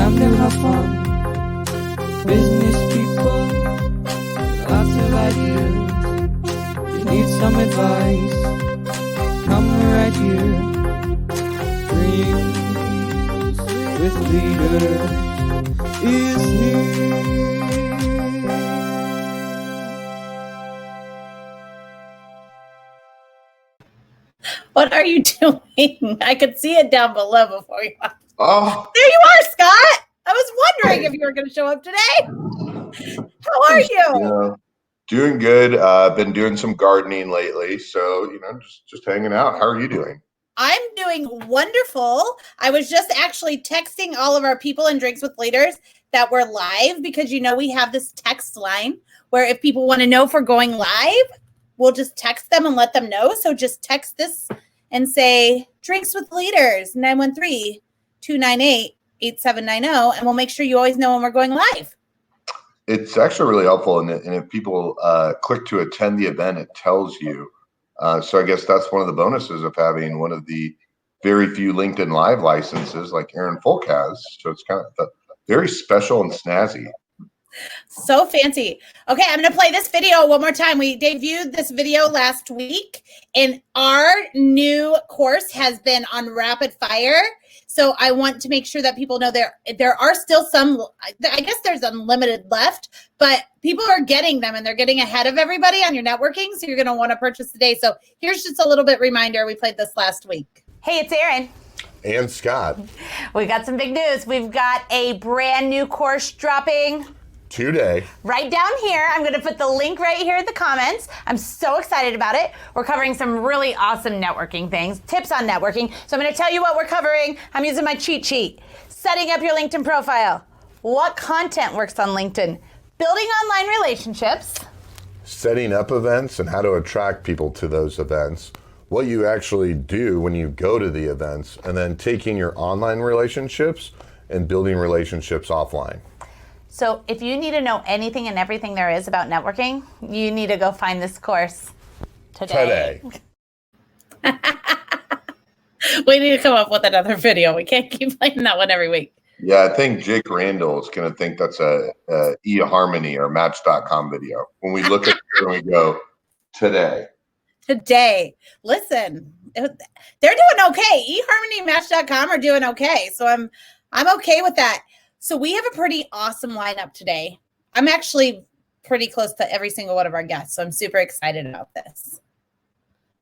Time to have fun. Business people, lots of ideas. You need some advice, come right here. Dreams with leaders is here. What are you doing? I could see it down below before you. Oh, There you are, Scott. I was wondering if you were going to show up today. How are you? yeah, doing good. Been doing some gardening lately, so just hanging out. How are you doing? I'm doing wonderful. I was just actually texting all of our people in Drinks with Leaders that we're live because we have this text line where if people want to know if we're going live, we'll just text them and let them know. So just text this and say Drinks with Leaders 913-298-8790, and we'll make sure you always know when we're going live. It's actually really helpful, and if people click to attend the event, it tells you. So I guess that's one of the bonuses of having one of the very few LinkedIn Live licenses like Aaron Folk has. So it's kind of very special and snazzy. So fancy. Okay, I'm going to play this video one more time. We debuted this video last week, and our new course has been on rapid fire. So I want to make sure that people know there are still some, I guess there's unlimited left, but people are getting them and they're getting ahead of everybody on your networking. So you're going to want to purchase today. So here's just a little bit reminder. We played this last week. Hey, it's Erin. And Scott. We got some big news. We've got a brand new course dropping Today. right down here. I'm going to put the link right here in the comments. I'm so excited about it. We're covering some really awesome networking things, tips on networking. So I'm going to tell you what we're covering. I'm using my cheat sheet. Setting up your LinkedIn profile. What content works on LinkedIn? Building online relationships. Setting up events and how to attract people to those events. What you actually do when you go to the events, and then taking your online relationships and building relationships offline. So if you need to know anything and everything there is about networking, you need to go find this course today. We need to come up with another video. We can't keep playing that one every week. Yeah, I think Jake Randall is going to think that's a eHarmony or Match.com video. When we look at it and we go, today. Listen, they're doing okay. eHarmony and Match.com are doing okay. So I'm okay with that. So we have a pretty awesome lineup today. I'm actually pretty close to every single one of our guests, so I'm super excited about this.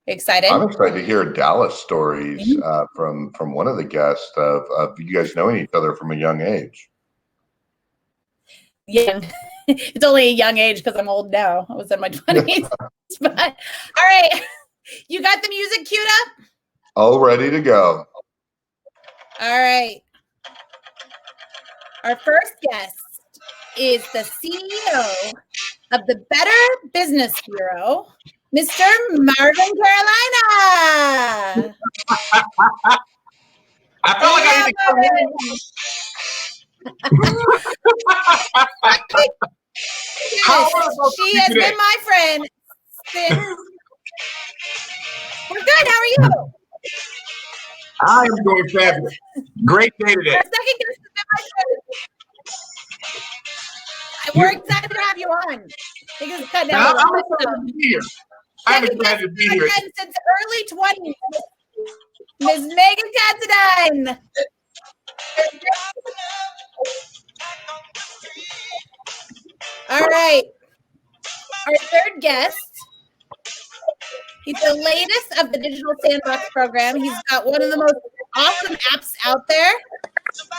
Excited? I'm excited to hear Dallas stories from one of the guests of you guys knowing each other from a young age. Yeah, it's only a young age because I'm old now. I was in my 20s. But all right, you got the music queued up? All ready to go. All right. Our first guest is the CEO of the Better Business Bureau, Mr. Marvin Carolina. I felt like I She has been my friend since. We're good. How are you? I am doing fabulous. Great day today. Our second guest has been my friend. We're excited to have you on. Because it's cut down. I'm excited to be here. I'm excited to be here. Since early 20s, Ms. Megan Considine. All right. Our third guest. He's the latest of the Digital Sandbox program. He's got one of the most awesome apps out there,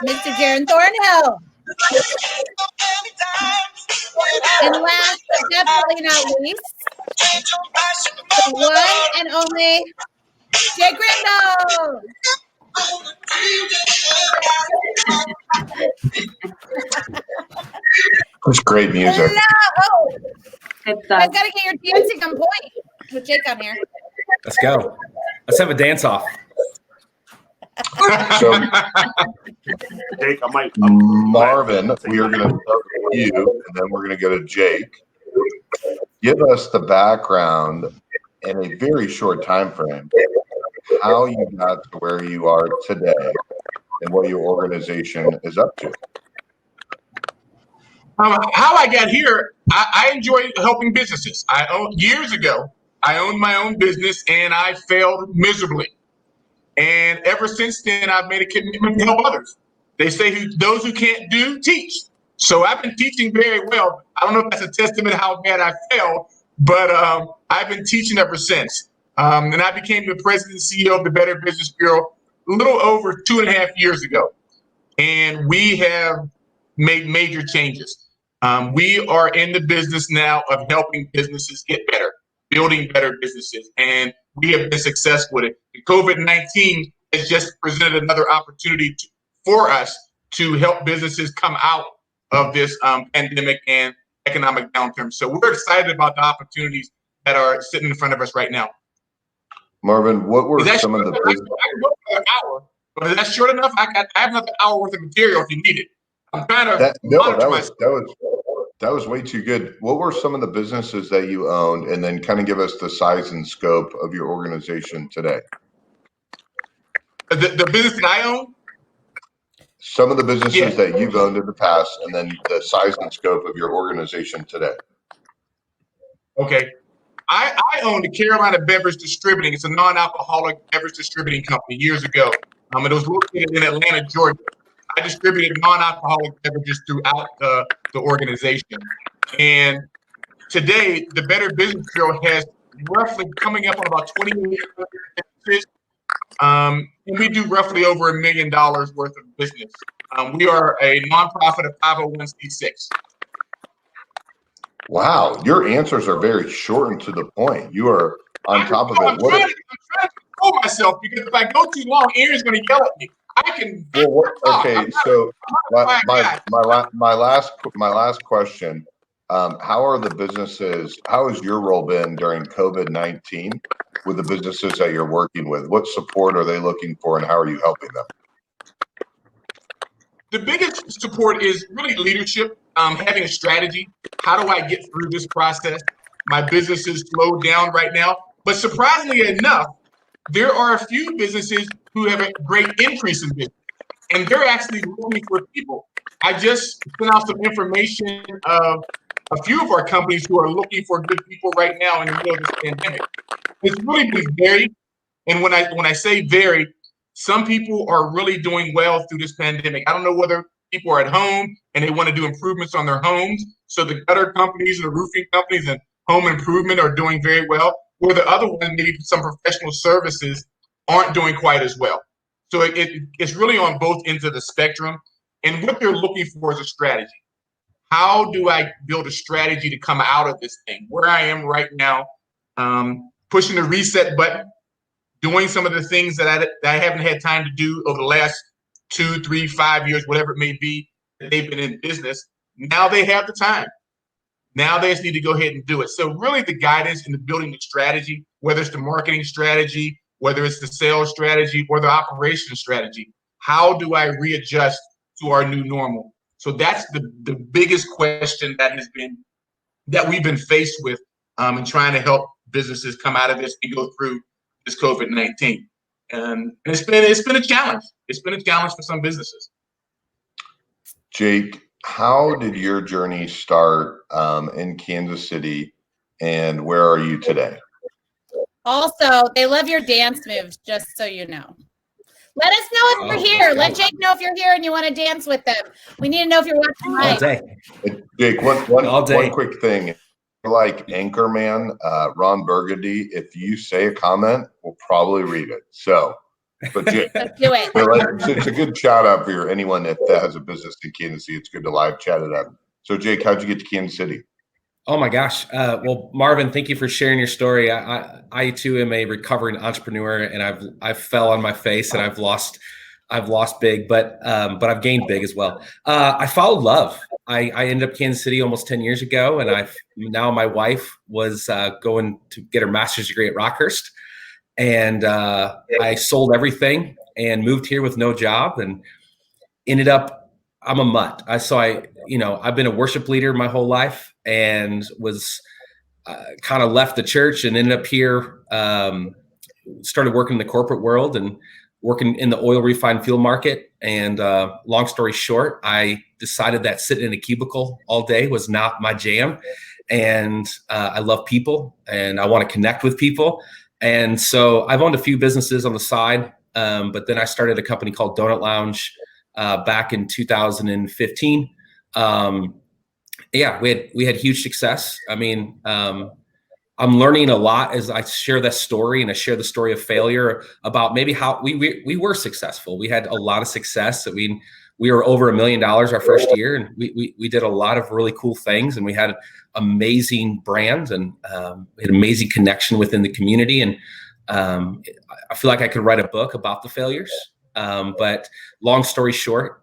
Mr. Jerren Thornhill. And last but definitely not least, the one and only Jake Randall. That's great music. Hello. I've got to get your dancing on point with Jake on here. Let's go. Let's have a dance off. So, Jake, Marvin, we are going to start with you, and then we're going to go to Jake. Give us the background in a very short time frame, how you got to where you are today, and what your organization is up to. How I got here, I enjoy helping businesses. Years ago, I owned my own business and I failed miserably. And ever since then, I've made a commitment to help others. They say those who can't do, teach. So I've been teaching very well. I don't know if that's a testament to how bad I failed, but I've been teaching ever since. And I became the president and CEO of the Better Business Bureau a little over 2.5 years ago. And we have made major changes. We are in the business now of helping businesses get better, building better businesses, and we have been successful with it. COVID-19 has just presented another opportunity for us to help businesses come out of this pandemic and economic downturn. So we're excited about the opportunities that are sitting in front of us right now. Marvin, what were some of the business? I can go for an hour, but is that short enough? I have another hour worth of material if you need it. I'm trying to that was way too good. What were some of the businesses that you owned, and then kind of give us the size and scope of your organization today? The business that I own? Some of the businesses that you've owned in the past, and then the size and scope of your organization today. Okay. I owned the Carolina Beverage Distributing. It's a non-alcoholic beverage distributing company years ago. It was located in Atlanta, Georgia. I distributed non-alcoholic beverages throughout the organization. And today, the Better Business Bureau has roughly coming up on about 28 businesses. And we do roughly over $1 million worth of business. We are a nonprofit of 501c6. Wow, your answers are very short and to the point. You are on top of it. I'm trying to control myself, because if I go too long, Aaron's going to yell at me. I can. Okay, so my last question. How are the businesses? How has your role been during COVID-19 with the businesses that you're working with? What support are they looking for, and how are you helping them? The biggest support is really leadership, having a strategy. How do I get through this process? My business is slowed down right now, but surprisingly enough, there are a few businesses who have a great increase in business, and they're actually looking for people. I just sent out some information of a few of our companies who are looking for good people right now in the middle of this pandemic. It's really been varied, and when I say varied, some people are really doing well through this pandemic. I don't know whether people are at home and they want to do improvements on their homes. So the gutter companies and the roofing companies and home improvement are doing very well, where the other ones, maybe some professional services, aren't doing quite as well. So it's really on both ends of the spectrum. And what they're looking for is a strategy. How do I build a strategy to come out of this thing? Where I am right now, pushing the reset button, doing some of the things that I haven't had time to do over the last 2, 3, 5 years, whatever it may be, that they've been in business. Now they have the time. Now they just need to go ahead and do it. So really the guidance in the building the strategy, whether it's the marketing strategy, whether it's the sales strategy or the operation strategy, how do I readjust to our new normal? So that's the biggest question that we've been faced with in trying to help businesses come out of this and go through this COVID-19. And it's been a challenge. It's been a challenge for some businesses. Jake, how did your journey start in Kansas City, and where are you today? Also, they love your dance moves, just so you know. Let us know if you're here. Let Jake know if you're here and you want to dance with them. We need to know if you're watching live. All day. Jake, one quick thing. Like Anchorman, Ron Burgundy, if you say a comment, we'll probably read it. So, but Jake, let's do it. It's a good shout out for anyone that has a business in Kansas City. It's good to live chat it up. So, Jake, how'd you get to Kansas City? Oh my gosh. Well, Marvin, thank you for sharing your story. I too am a recovering entrepreneur, and I've fell on my face and I've lost big, but I've gained big as well. I followed love. I ended up Kansas City almost 10 years ago, and now my wife was going to get her master's degree at Rockhurst, and I sold everything and moved here with no job, and ended up, I'm a mutt. I've been a worship leader my whole life, and was kind of left the church and ended up here, started working in the corporate world, and working in the oil refined fuel market. And long story short, I decided that sitting in a cubicle all day was not my jam. And I love people and I want to connect with people. And so I've owned a few businesses on the side, but then I started a company called Donut Lounge back in 2015. Yeah, we had huge success. I mean, I'm learning a lot as I share that story, and I share the story of failure about maybe how we were successful. We had a lot of success. I mean, we were over $1 million our first year, and we did a lot of really cool things, and we had amazing brands, and we had amazing connection within the community. And I feel like I could write a book about the failures. But long story short,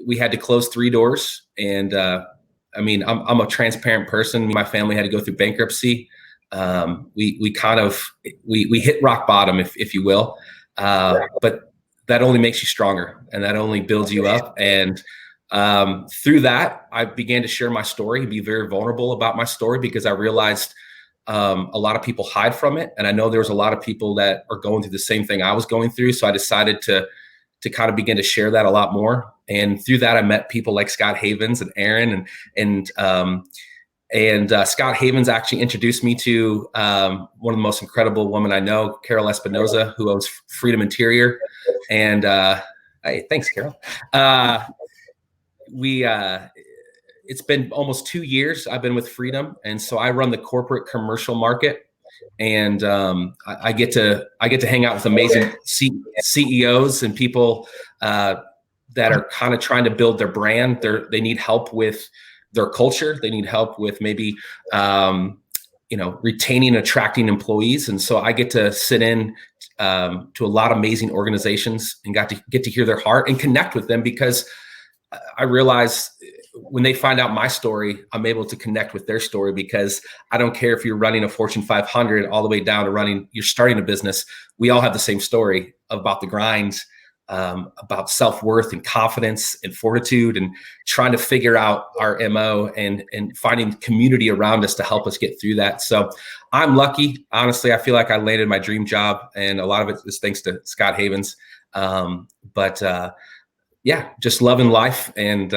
we had to close 3 doors, and I mean, I'm a transparent person. My family had to go through bankruptcy. We hit rock bottom, if you will. But that only makes you stronger, and that only builds you up. And through that, I began to share my story, be very vulnerable about my story, because I realized a lot of people hide from it. And I know there was a lot of people that are going through the same thing I was going through. So I decided to kind of begin to share that a lot more. And through that, I met people like Scott Havens and Aaron, and Scott Havens actually introduced me to one of the most incredible women I know, Carol Espinoza, who owns Freedom Interior. And hey, thanks, Carol. It's been almost 2 years I've been with Freedom, and so I run the corporate commercial market. And I get to hang out with amazing CEOs and people that are kind of trying to build their brand. They need help with their culture. They need help with maybe retaining, attracting employees. And so I get to sit in to a lot of amazing organizations and get to hear their heart and connect with them, because I realize when they find out my story, I'm able to connect with their story, because I don't care if you're running a Fortune 500 all the way down to you're starting a business. We all have the same story about the grind, about self-worth and confidence and fortitude, and trying to figure out our MO and finding community around us to help us get through that. So I'm lucky. Honestly, I feel like I landed my dream job, and a lot of it is thanks to Scott Havens. Yeah, just loving life. And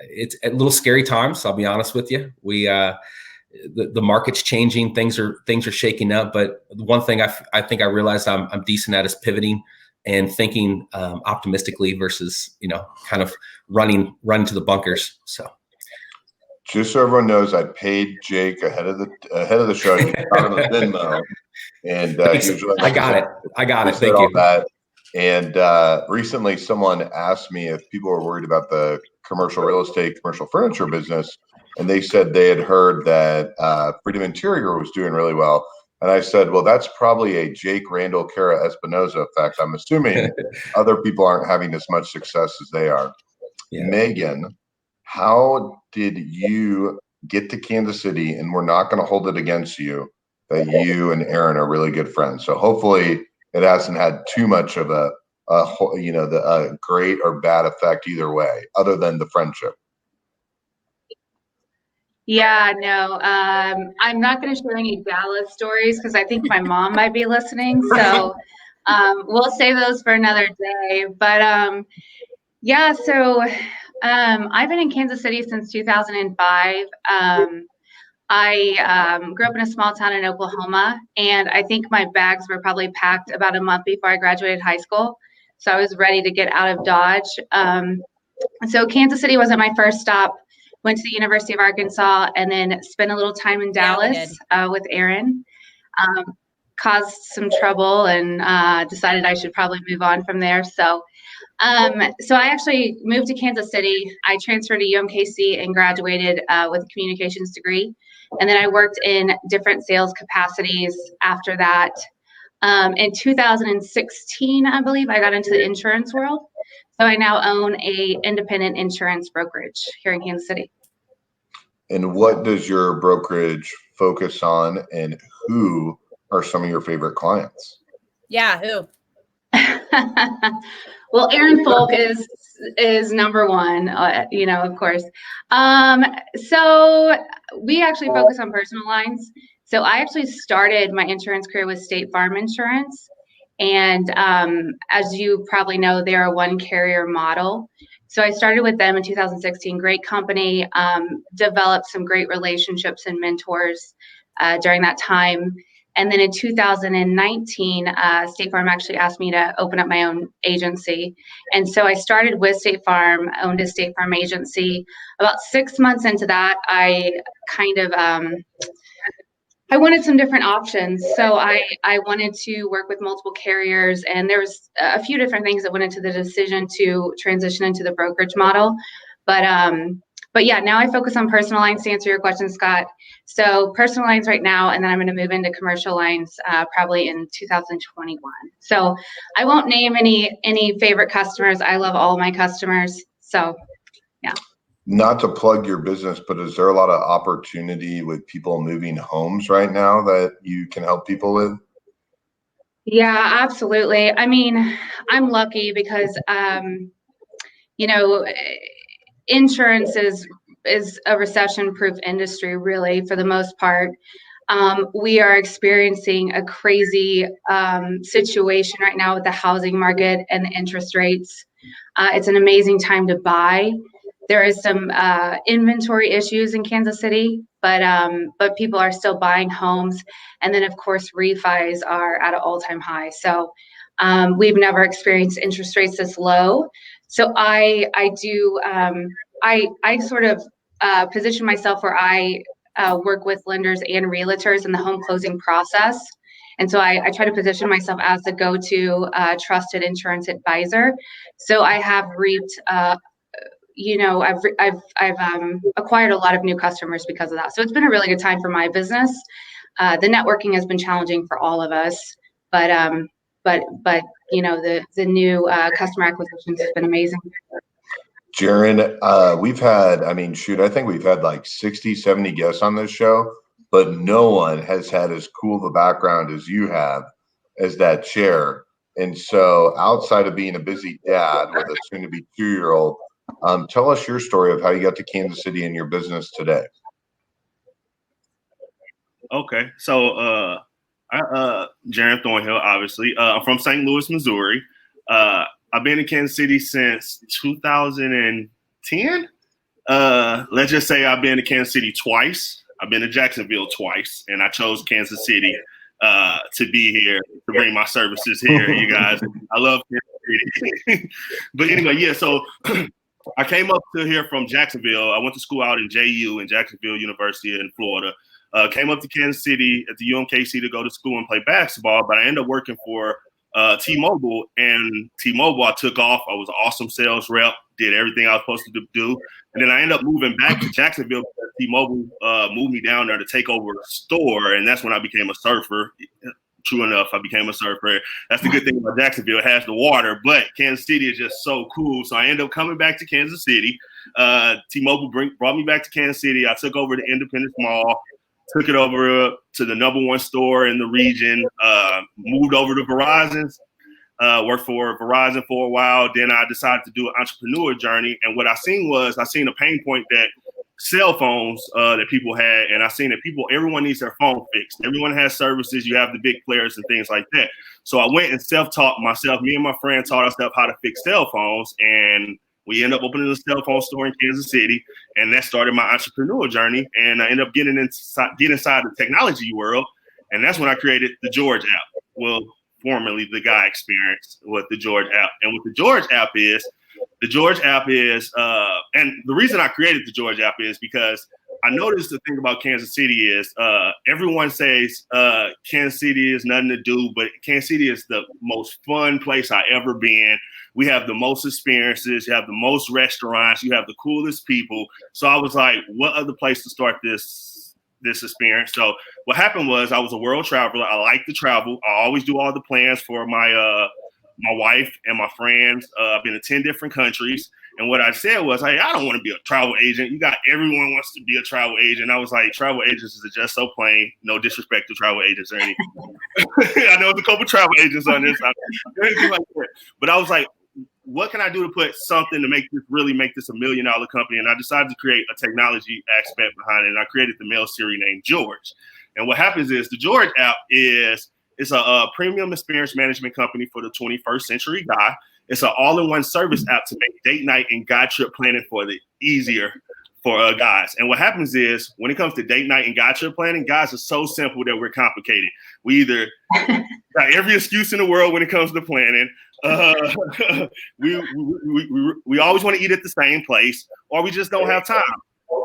it's a little scary times, I'll be honest with you. The market's changing, things are shaking up. But the one thing I think I realized I'm decent at is pivoting and thinking optimistically versus kind of running to the bunkers. So just so everyone knows, I paid Jake ahead of the show. He got him a Venmo, and I got it. Thank you. That. And recently, someone asked me if people were worried about the commercial real estate, commercial furniture business, and they said they had heard that Freedom Interior was doing really well. And I said, well, that's probably a Jake, Randall, Kara Espinoza effect. I'm assuming other people aren't having as much success as they are. Yeah. Megan, how did you get to Kansas City? And we're not going to hold it against you that you and Aaron are really good friends. So hopefully it hasn't had too much of a great or bad effect either way, other than the friendship. Yeah, no, I'm not going to share any Dallas stories because I think my mom might be listening. So we'll save those for another day. But yeah, so I've been in Kansas City since 2005. I grew up in a small town in Oklahoma, and I think my bags were probably packed about a month before I graduated high school. So I was ready to get out of Dodge. So Kansas City wasn't my first stop. Went to the University of Arkansas, and then spent a little time in Dallas with Aaron. Caused some trouble, and decided I should probably move on from there. So I actually moved to Kansas City. I transferred to UMKC and graduated with a communications degree. And then I worked in different sales capacities after that. In 2016, I believe, I got into the insurance world. So I now own a independent insurance brokerage here in Kansas City. And what does your brokerage focus on, and who are some of your favorite clients? Yeah, who? Well, Aaron Folk is number one, of course. So we actually focus on personal lines. So I actually started my insurance career with State Farm Insurance. And as you probably know, they're a one carrier model. So I started with them in 2016, great company, developed some great relationships and mentors during that time. And then in 2019, State Farm actually asked me to open up my own agency. And so I started with State Farm, owned a State Farm agency. About 6 months into that, I kind of, I wanted some different options. So I wanted to work with multiple carriers, and there was a few different things that went into the decision to transition into the brokerage model. But yeah, now I focus on personal lines to answer your question, Scott. So personal lines right now, and then I'm going to move into commercial lines probably in 2021. So I won't name any favorite customers. I love all my customers. So yeah. Not to plug your business, but is there a lot of opportunity with people moving homes right now that you can help people with? Yeah, absolutely. I mean, I'm lucky because, you know, insurance is a recession-proof industry, really, for the most part. We are experiencing a crazy situation right now with the housing market and the interest rates. It's an amazing time to buy. There is some inventory issues in Kansas City, but people are still buying homes. And then, of course, refis are at an all-time high. So we've never experienced interest rates this low. So I sort of position myself where I work with lenders and realtors in the home closing process. And so I try to position myself as the go-to trusted insurance advisor. So I have reaped, I've acquired a lot of new customers because of that. So it's been a really good time for my business. The networking has been challenging for all of us, but you know, the new customer acquisitions has been amazing. Jerren, we've had, I mean, shoot, I think we've had like 60, 70 guests on this show, but no one has had as cool of a background as you have as that chair. And so outside of being a busy dad with a soon to be 2-year-old, tell us your story of how you got to Kansas City and your business today. Okay. So, Jerren Thornhill, obviously. I'm from St. Louis, Missouri. I've been in Kansas City since 2010. Let's just say I've been to Kansas City twice. I've been to Jacksonville twice, and I chose Kansas City to be here, to bring my services here, you guys. I love Kansas City. But anyway, yeah, so I came up to here from Jacksonville. I went to school out in JU in Jacksonville University in Florida. Came up to Kansas City at the UMKC to go to school and play basketball, but I ended up working for T-Mobile, and T-Mobile, I took off. I was an awesome sales rep, did everything I was supposed to do. And then I ended up moving back to Jacksonville because T-Mobile moved me down there to take over a store, and that's when I became a surfer. True enough, I became a surfer. That's the good thing about Jacksonville. It has the water, but Kansas City is just so cool. So I ended up coming back to Kansas City. T-Mobile brought me back to Kansas City. I took over the Independence Mall, took it over to the #1 store in the region, moved over to Verizon's, worked for Verizon for a while. Then I decided to do an entrepreneur journey. And what I seen a pain point that cell phones that people had. And I seen that everyone needs their phone fixed. Everyone has services. You have the big players and things like that. So I went and self-taught myself. Me and my friend taught ourselves how to fix cell phones. And we ended up opening a cell phone store in Kansas City, and that started my entrepreneurial journey. And I ended up getting inside the technology world, and that's when I created the George app. Well, formerly the Guy Experience with the George app. And what the George app is, and the reason I created the George app is because I noticed the thing about Kansas City is everyone says Kansas City is nothing to do, but Kansas City is the most fun place I ever been. We have the most experiences. You have the most restaurants. You have the coolest people. So I was like, what other place to start this experience? So what happened was I was a world traveler. I like to travel. I always do all the plans for my wife and my friends. I've been to 10 different countries. And what I said was, hey, I don't want to be a travel agent. Everyone wants to be a travel agent. I was like, travel agents is just so plain. No disrespect to travel agents or anything. I know there's a couple travel agents on this. Anything like that. But I was like, what can I do to put something to make this $1 million company? And I decided to create a technology aspect behind it. And I created the mail series named George. And what happens is the George app is It's a premium experience management company for the 21st century guy. It's an all-in-one service app to make date night and guy trip planning for the easier for guys. And what happens is when it comes to date night and guy trip planning, guys are so simple that we're complicated. We either got every excuse in the world when it comes to planning. We always want to eat at the same place, or we just don't have time.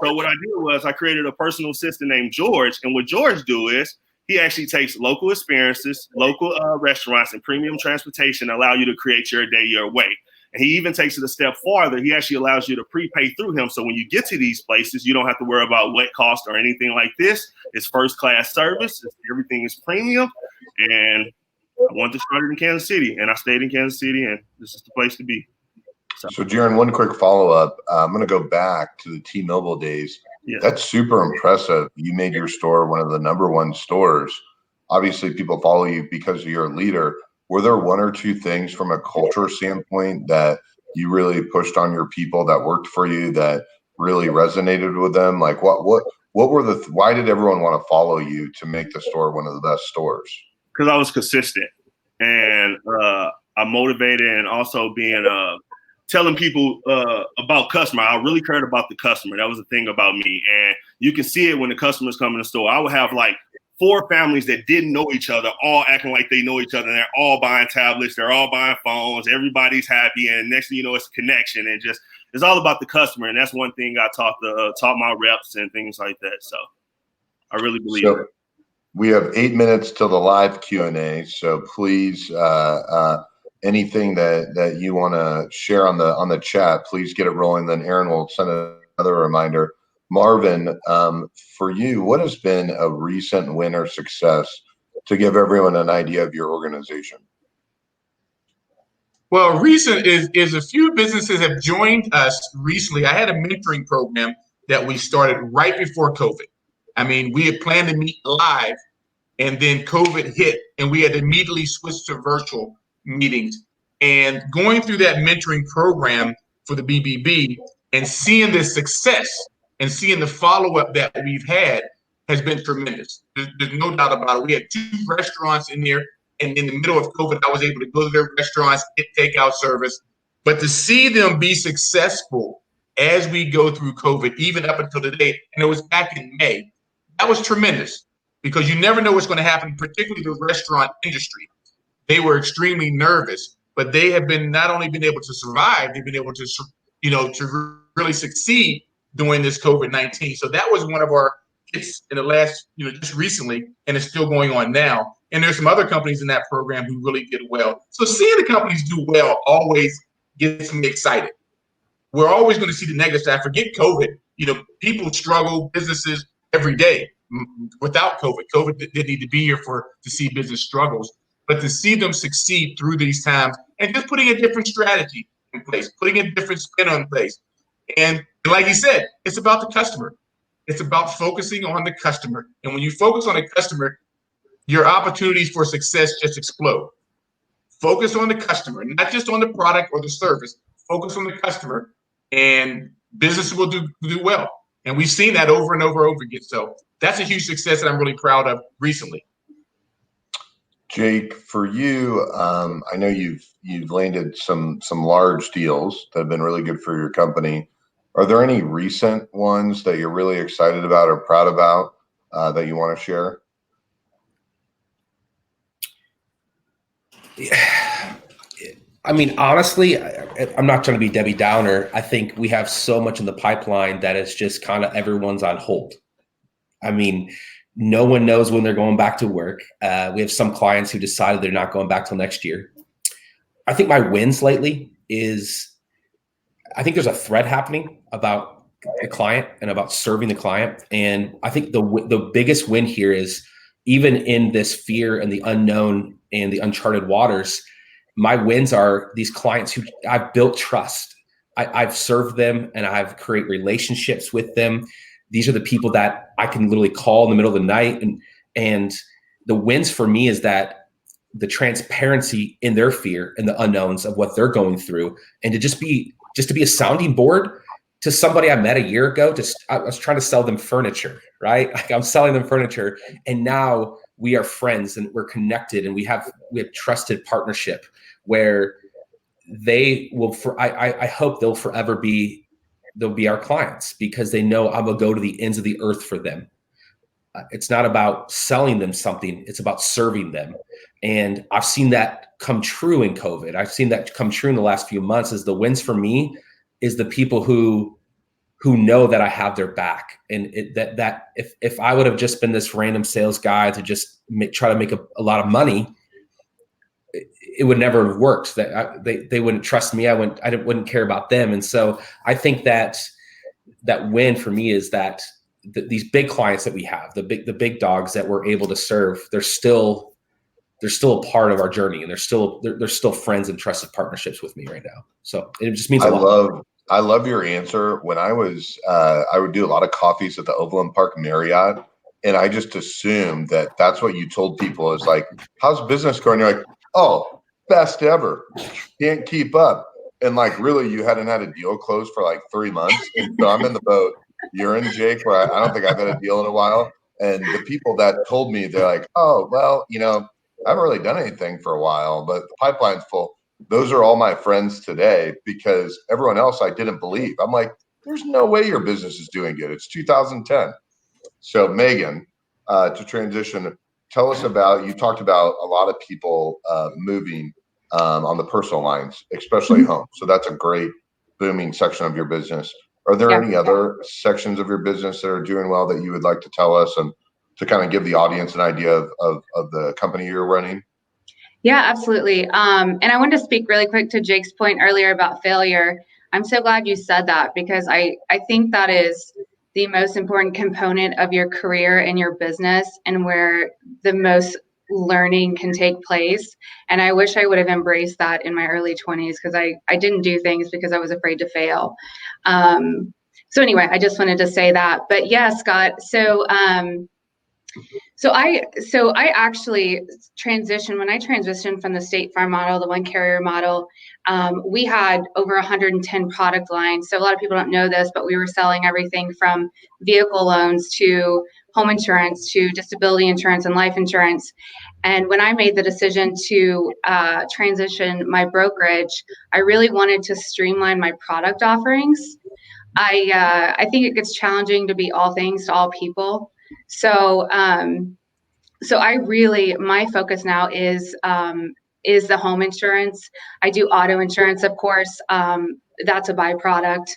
So what I did was I created a personal assistant named George. And what George do is he actually takes local experiences, local restaurants, and premium transportation, allow you to create your day your way. And he even takes it a step farther. He actually allows you to prepay through him. So when you get to these places, you don't have to worry about what cost or anything like this. It's first class service. Everything is premium. And I wanted to start it in Kansas City, and I stayed in Kansas City, and this is the place to be. So Jerren, one quick follow-up. I'm going to go back to the T-Mobile days. Yeah. That's super impressive. You made your store one of the #1 stores. Obviously, people follow you because you're a leader. Were there one or two things from a culture standpoint that you really pushed on your people that worked for you that really resonated with them? Like what were why did everyone want to follow you to make the store one of the best stores? Because I was consistent and I'm motivated, and also being telling people about customer. I really cared about the customer. That was the thing about me. And you can see it when the customers come in the store. I would have like 4 families that didn't know each other, all acting like they know each other. And they're all buying tablets. They're all buying phones. Everybody's happy. And next thing you know, it's a connection. And just, it's all about the customer. And that's one thing I taught my reps and things like that. So I really believe it. We have 8 minutes till the live Q&A. So please, anything that you want to share on the chat, please get it rolling. Then Aaron will send another reminder. Marvin, for you, what has been a recent win or success to give everyone an idea of your organization? Well, recent is a few businesses have joined us recently. I had a mentoring program that we started right before COVID. I mean, we had planned to meet live, and then COVID hit, and we had to immediately switch to virtual meetings. And going through that mentoring program for the BBB and seeing the success and seeing the follow-up that we've had has been tremendous. There's no doubt about it. We had 2 restaurants in there, and in the middle of COVID, I was able to go to their restaurants, get takeout service. But to see them be successful as we go through COVID, even up until today, and it was back in May, that was tremendous, because you never know what's going to happen, particularly the restaurant industry. They were extremely nervous, but they have been not only been able to survive, they've been able to, to really succeed during this COVID-19. So that was one of our hits in the last, just recently, and it's still going on now. And there's some other companies in that program who really did well. So seeing the companies do well always gets me excited. We're always going to see the negative side. Forget COVID. People struggle, businesses every day without COVID. COVID didn't need to be here to see business struggles, but to see them succeed through these times and just putting a different strategy in place, putting a different spin on place. And like you said, it's about the customer. It's about focusing on the customer. And when you focus on the customer, your opportunities for success just explode. Focus on the customer, not just on the product or the service. Focus on the customer, and business will do well. And we've seen that over and over again. So that's a huge success that I'm really proud of recently. Jake, for you, I know you've landed some large deals that have been really good for your company. Are there any recent ones that you're really excited about or proud about that you want to share? I mean, honestly, I'm not trying to be Debbie Downer. I think we have so much in the pipeline that it's just kind of everyone's on hold. I mean, no one knows when they're going back to work. We have some clients who decided they're not going back till next year. I think my wins lately is, I think there's a thread happening about the client and about serving the client. And I think the biggest win here is, even in this fear and the unknown and the uncharted waters, my wins are these clients who I've built trust. I've served them and I've created relationships with them. These are the people that I can literally call in the middle of the night. And the wins for me is that the transparency in their fear and the unknowns of what they're going through, and to just be a sounding board to somebody I met a year ago. I was trying to sell them furniture, right? Like I'm selling them furniture, and now we are friends and we're connected, and we have trusted partnership where they will, I hope they'll forever be our clients, because they know I will go to the ends of the earth for them. It's not about selling them something. It's about serving them. And I've seen that come true in COVID. I've seen that come true in the last few months. Is the wins for me is the people who know that I have their back. And that if I would have just been this random sales guy to just try to make a lot of money, it would never have worked. That they wouldn't trust me. I wouldn't care about them. And so I think that win for me is that these big clients that we have, the big dogs that we're able to serve, they're still a part of our journey, and they're still friends and trusted partnerships with me right now. So it just means a lot. I love your answer. When I was, I would do a lot of coffees at the Overland Park Marriott, and I just assumed that that's what you told people is like, how's business going? You're like, oh, best ever. Can't keep up. And like, really, you hadn't had a deal closed for like 3 months. And so I'm in the boat. You're in, Jake, where I don't think I've had a deal in a while. And the people that told me, they're like, oh, well, I haven't really done anything for a while, but the pipeline's full. Those are all my friends today, because everyone else I didn't believe. I'm like, there's no way your business is doing good. It's 2010. So Megan, to transition, tell us about, you talked about a lot of people moving on the personal lines, especially home. So that's a great booming section of your business. Are there any other sections of your business that are doing well that you would like to tell us, and to kind of give the audience an idea of the company you're running? Yeah, absolutely. And I wanted to speak really quick to Jake's point earlier about failure. I'm so glad you said that, because I think that is the most important component of your career and your business, and where the most learning can take place. And I wish I would have embraced that in my early 20s, because I didn't do things because I was afraid to fail. So anyway, I just wanted to say that. But yeah, Scott, so I actually transitioned, when I transitioned from the State Farm model, the one carrier model, we had over 110 product lines. So a lot of people don't know this, but we were selling everything from vehicle loans to home insurance to disability insurance and life insurance. And when I made the decision to transition my brokerage, I really wanted to streamline my product offerings. I think it gets challenging to be all things to all people. So my focus now is the home insurance. I do auto insurance, of course. That's a byproduct.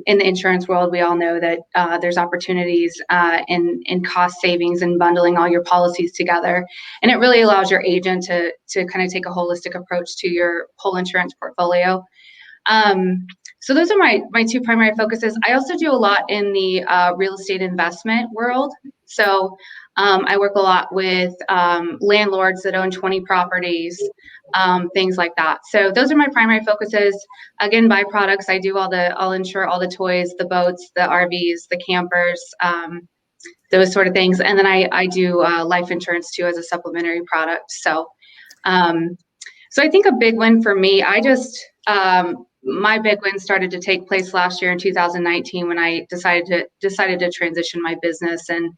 In the insurance world, we all know that there's opportunities in cost savings and bundling all your policies together. And it really allows your agent to kind of take a holistic approach to your whole insurance portfolio. So those are my two primary focuses. I also do a lot in the real estate investment world. So I work a lot with landlords that own 20 properties, things like that. So those are my primary focuses. Again, byproducts, I'll insure all the toys, the boats, the RVs, the campers, those sort of things. And then I do life insurance too as a supplementary product. So I think a big win for me, my big win started to take place last year in 2019 when I decided to transition my business, and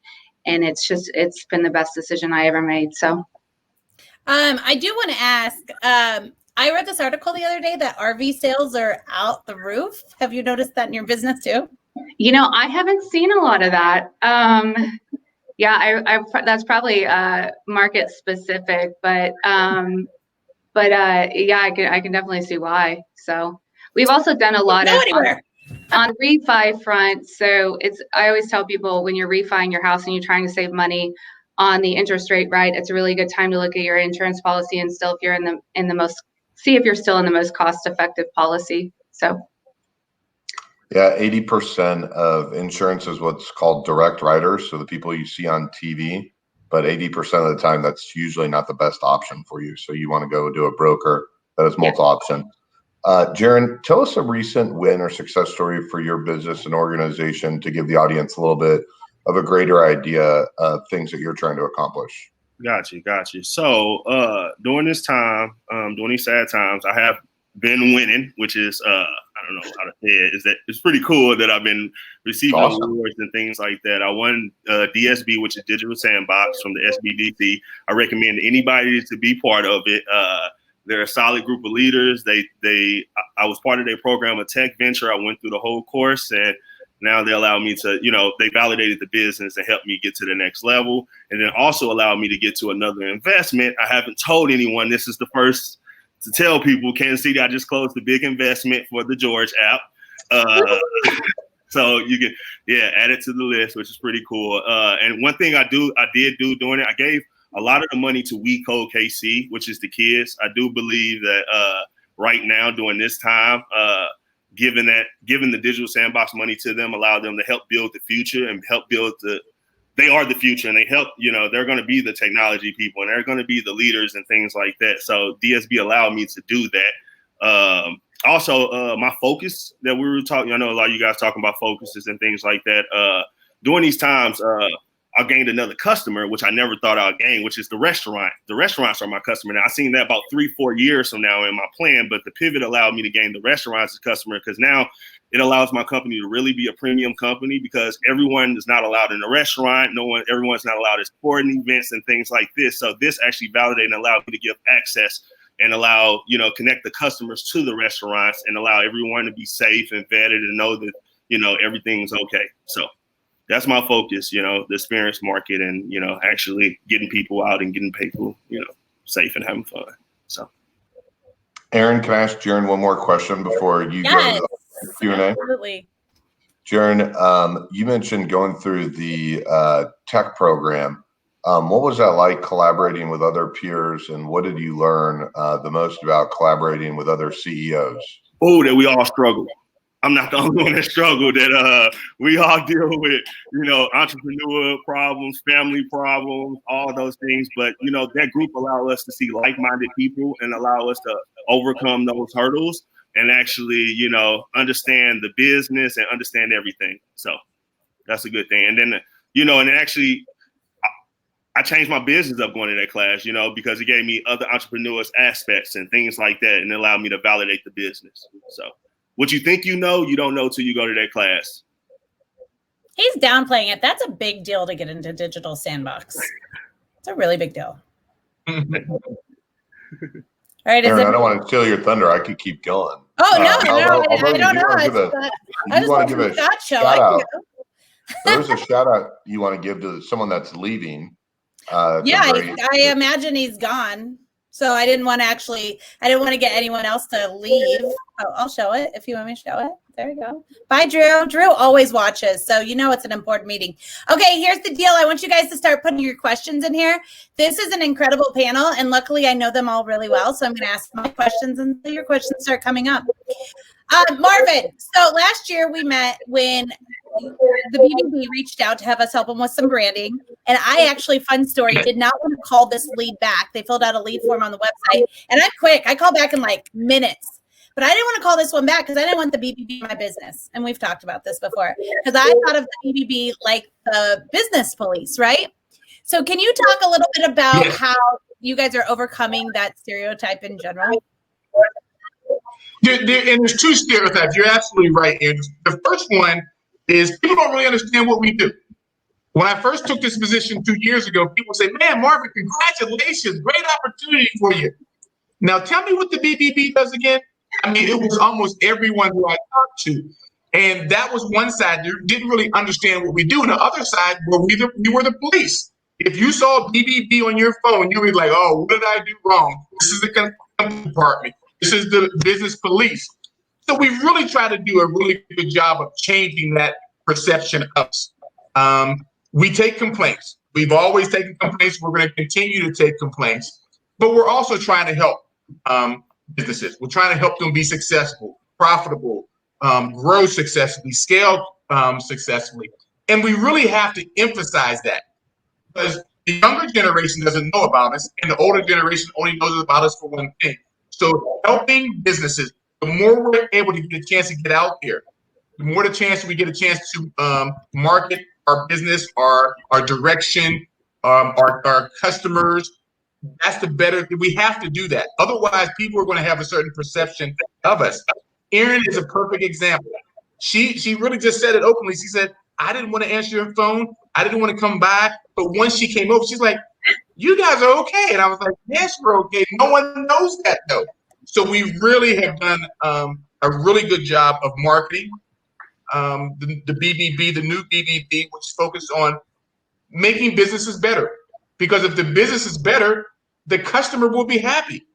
it's been the best decision I ever made. So I do want to ask, I read this article the other day that RV sales are out the roof. Have you noticed that in your business too? I haven't seen a lot of that. That's probably market specific, but I can definitely see why. So we've also done a lot on refi front. So I always tell people, when you're refining your house and you're trying to save money on the interest rate, right, it's a really good time to look at your insurance policy and see if you're still in the most cost effective policy. So yeah, 80% of insurance is what's called direct writers, so the people you see on TV, but 80% of the time that's usually not the best option for you. So you want to go to a broker that is multi-option. Jerren, tell us a recent win or success story for your business and organization to give the audience a little bit of a greater idea of things that you're trying to accomplish. Got you. So during this time, during these sad times, I have been winning, which is, I don't know how to say it, is that it's pretty cool that I've been receiving Awesome. awards and things like that. I won DSB, which is Digital Sandbox from the SBDC. I recommend anybody to be part of it. They're a solid group of leaders. I was part of their program, a tech venture. I went through the whole course, and now they allow me to, they validated the business and helped me get to the next level, and then also allowed me to get to another investment. I haven't told anyone. This is the first to tell people. Kansas City, I just closed the big investment for the George app. So you can, add it to the list, which is pretty cool. And one thing I did do during it, I gave a lot of the money to We Code KC, which is the kids. I do believe that right now during this time, giving the Digital Sandbox money to them, allow them to help build the future and help build they are the future, and they help, they're going to be the technology people, and they're going to be the leaders and things like that. So DSB allowed me to do that. Also, my focus that we were talking, I know a lot of you guys talking about focuses and things like that. During these times, I gained another customer, which I never thought I'd gain, which is the restaurant. The restaurants are my customer now. I've seen that about 3-4 years from now in my plan, but the pivot allowed me to gain the restaurants as customer, because now it allows my company to really be a premium company, because everyone is not allowed in a restaurant. Everyone's not allowed at sporting events and things like this. So this actually validated and allowed me to give access and allow, connect the customers to the restaurants and allow everyone to be safe and vetted and know that, everything's okay. So that's my focus, the experience market and, actually getting people out and getting people, safe and having fun. So. Aaron, can I ask Jerren one more question before you go to the Q&A? Absolutely. Jerren, you mentioned going through the tech program. What was that like collaborating with other peers, and what did you learn the most about collaborating with other CEOs? Oh, that we all struggle. I'm not the only one that struggled. That we all deal with, entrepreneur problems, family problems, all those things. But that group allowed us to see like-minded people and allow us to overcome those hurdles and actually, understand the business and understand everything. So that's a good thing. And then, and actually, I changed my business up going to that class, because it gave me other entrepreneurs aspects and things like that, and it allowed me to validate the business. So. What you think you don't know till you go to that class. He's downplaying it. That's a big deal to get into Digital Sandbox. It's a really big deal. All right, Aaron, I don't want to steal your thunder. I could keep going. Oh, no, I don't know. I just want to give a shout out. There's a shout out you want to give to someone that's leaving. I imagine he's gone. So I didn't want to get anyone else to leave. Oh, I'll show it if you want me to show it. There you go. Bye, Drew. Drew always watches, so it's an important meeting. Okay, here's the deal. I want you guys to start putting your questions in here. This is an incredible panel, and luckily I know them all really well, so I'm going to ask my questions until your questions start coming up. Marvin, so last year we met when the BBB reached out to have us help them with some branding. And I actually, fun story, did not want to call this lead back. They filled out a lead form on the website. And I'm quick. I call back in like minutes. But I didn't want to call this one back because I didn't want the BBB in my business. And we've talked about this before. Because I thought of the BBB like the business police, right? So can you talk a little bit about how you guys are overcoming that stereotype in general? And there's two stereotypes. You're absolutely right. And the first one is people don't really understand what we do. When I first took this position 2 years ago, people say, man, Marvin, congratulations. Great opportunity for you. Now, tell me what the BBB does again. I mean, it was almost everyone who I talked to. And that was one side. You didn't really understand what we do. And the other side, we were the police. If you saw BBB on your phone, you'd be like, oh, what did I do wrong? This is the contempt department. This is the business police. So we really try to do a really good job of changing that perception of us. We take complaints. We've always taken complaints. We're going to continue to take complaints. But we're also trying to help businesses. We're trying to help them be successful, profitable, grow successfully, scale successfully. And we really have to emphasize that, because the younger generation doesn't know about us, and the older generation only knows about us for one thing. So helping businesses, the more we're able to get a chance to get out there, the more the chance we get a chance to market our business, our direction, our customers, that's the better. We have to do that. Otherwise, people are going to have a certain perception of us. Erin is a perfect example. She really just said it openly. She said, I didn't want to answer your phone. I didn't want to come by. But once she came over, she's like, you guys are okay. And I was like, yes, we're okay. No one knows that though. So we really have done a really good job of marketing the BBB, the new BBB, which is focused on making businesses better. Because if the business is better, the customer will be happy.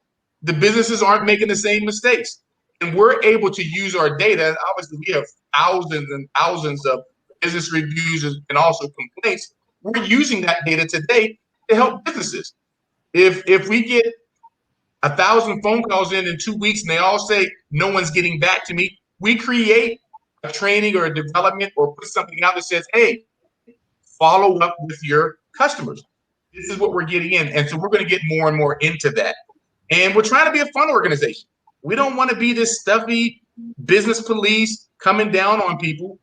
The businesses aren't making the same mistakes. And we're able to use our data. And obviously, we have thousands and thousands of business reviews and also complaints. We're using that data today to help businesses. If we get 1,000 phone calls in 2 weeks and they all say no one's getting back to me, we create a training or a development or put something out that says, hey, follow up with your customers. This is what we're getting in. And so we're going to get more and more into that. And we're trying to be a fun organization. We don't want to be this stuffy business police coming down on people.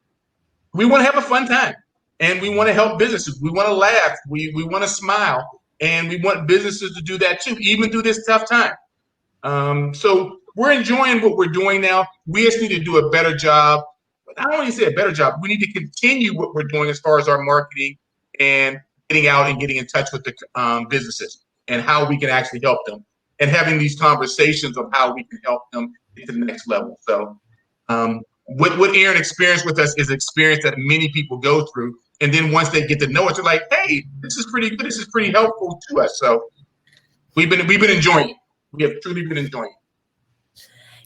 We want to have a fun time. And we want to help businesses. We want to laugh. We want to smile. And we want businesses to do that too, even through this tough time. So we're enjoying what we're doing now. We just need to do a better job. But I don't want to say a better job. We need to continue what we're doing as far as our marketing and getting out and getting in touch with the businesses and how we can actually help them and having these conversations of how we can help them get to the next level. So what Erin experienced with us is experience that many people go through. And then once they get to know it, they're like, hey, this is pretty good. This is pretty helpful to us. So we've been enjoying it. We have truly been enjoying it.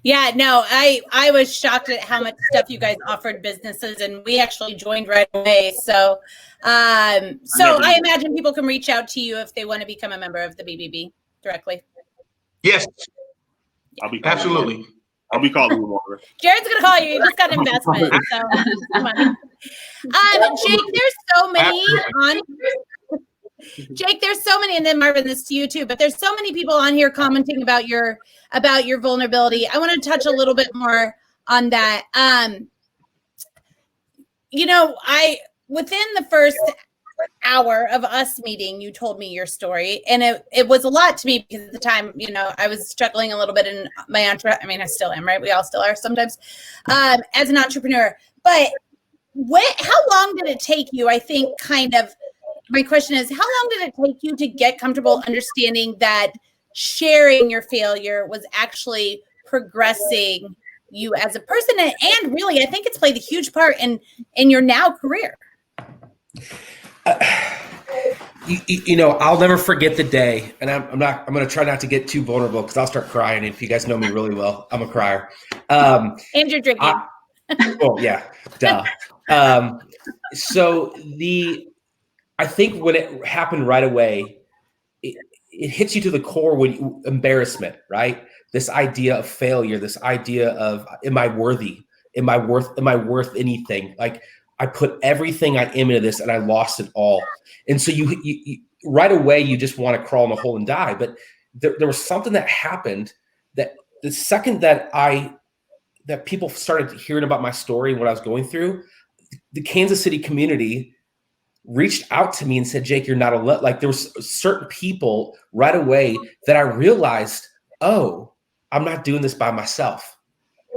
Yeah, no, I was shocked at how much stuff you guys offered businesses, and we actually joined right away. So I imagine people can reach out to you if they want to become a member of the BBB directly. Yes, Absolutely. I'll be calling you, Marvin. Jared's gonna call you. You just got an investment. So come on. Jake, there's so many on. Jake, there's so many, and then Marvin, this to you too. But there's so many people on here commenting about your vulnerability. I want to touch a little bit more on that. Within the first hour of us meeting, you told me your story, and it was a lot to me because at the time, I was struggling a little bit in my I still am, right? We all still are sometimes as an entrepreneur. But how long did it take you? I think my question is, how long did it take you to get comfortable understanding that sharing your failure was actually progressing you as a person? And really, I think it's played a huge part in your now career. I'll never forget the day, and I'm going to try not to get too vulnerable because I'll start crying. If you guys know me really well, I'm a crier. And you're drinking. Yeah, duh. I think when it happened right away, it hits you to the core when embarrassment, right? This idea of failure, this idea of, am I worthy? Am I worth anything? Like, I put everything I am into this and I lost it all. And so you right away, you just want to crawl in a hole and die. But there was something that happened that the second that people started hearing about my story and what I was going through, the Kansas City community reached out to me and said, Jake, you're not alone. Like, there was certain people right away that I realized, oh, I'm not doing this by myself.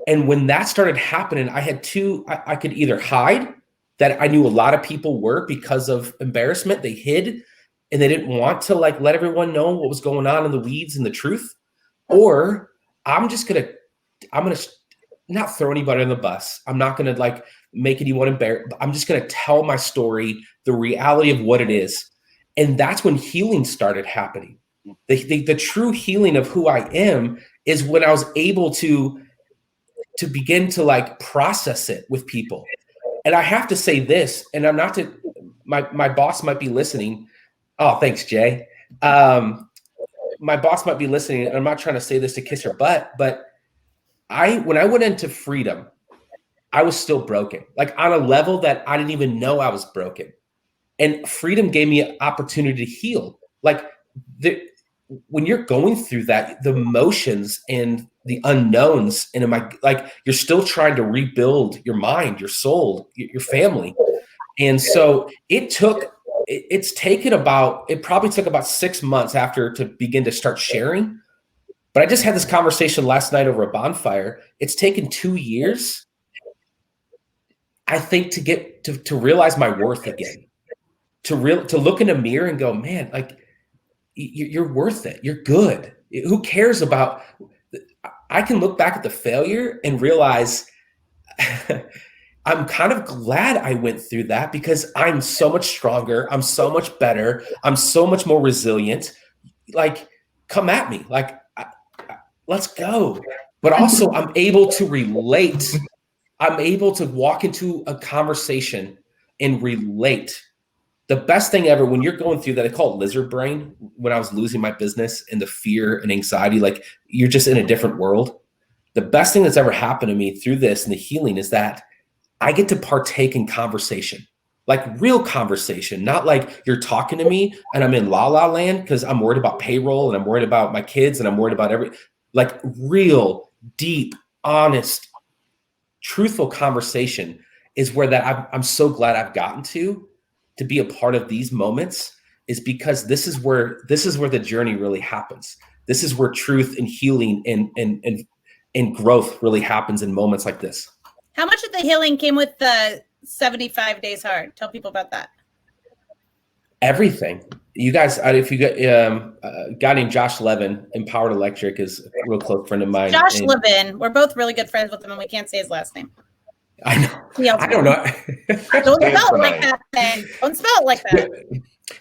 And when that started happening, I had I could either hide, that I knew a lot of people were because of embarrassment. They hid and they didn't want to let everyone know what was going on in the weeds and the truth. Or I'm going to not throw anybody on the bus. I'm not going to make anyone embarrassed. I'm just going to tell my story, the reality of what it is. And that's when healing started happening. The true healing of who I am is when I was able to begin to process it with people. And I have to say this, and I'm not to, my boss might be listening. Oh, thanks, Jay. My boss might be listening, and I'm not trying to say this to kiss her butt, but when I went into freedom, I was still broken, on a level that I didn't even know I was broken. And freedom gave me an opportunity to heal. When you're going through that, the emotions and the unknowns, and you're still trying to rebuild your mind, your soul, your family. And so it probably took about 6 months after to begin to start sharing But I just had this conversation last night over a bonfire. It's taken 2 years, I think, to get to realize my worth again, to look in a mirror and go, man, like you're worth it. You're good. Who cares about, I can look back at the failure and realize I'm kind of glad I went through that, because I'm so much stronger. I'm so much better. I'm so much more resilient. Like, come at me. Like, let's go. But also I'm able to relate. I'm able to walk into a conversation and relate. The best thing ever, when you're going through that, I call it lizard brain, when I was losing my business and the fear and anxiety, like you're just in a different world. The best thing that's ever happened to me through this and the healing is that I get to partake in conversation, like real conversation, not like you're talking to me and I'm in la la land because I'm worried about payroll and I'm worried about my kids and I'm worried about like real, deep, honest, truthful conversation is where that I'm so glad I've gotten to be a part of these moments, is because this is where the journey really happens. This is where truth and healing and growth really happens in moments like this. How much of the healing came with the 75 days hard? Tell people about that. Everything. You guys, if you got a guy named Josh Levin, Empowered Electric, is a real close friend of mine. Josh Levin. We're both really good friends with him, and we can't say his last name. I know. I don't know. Don't spell it like that, then. Don't spell it like that.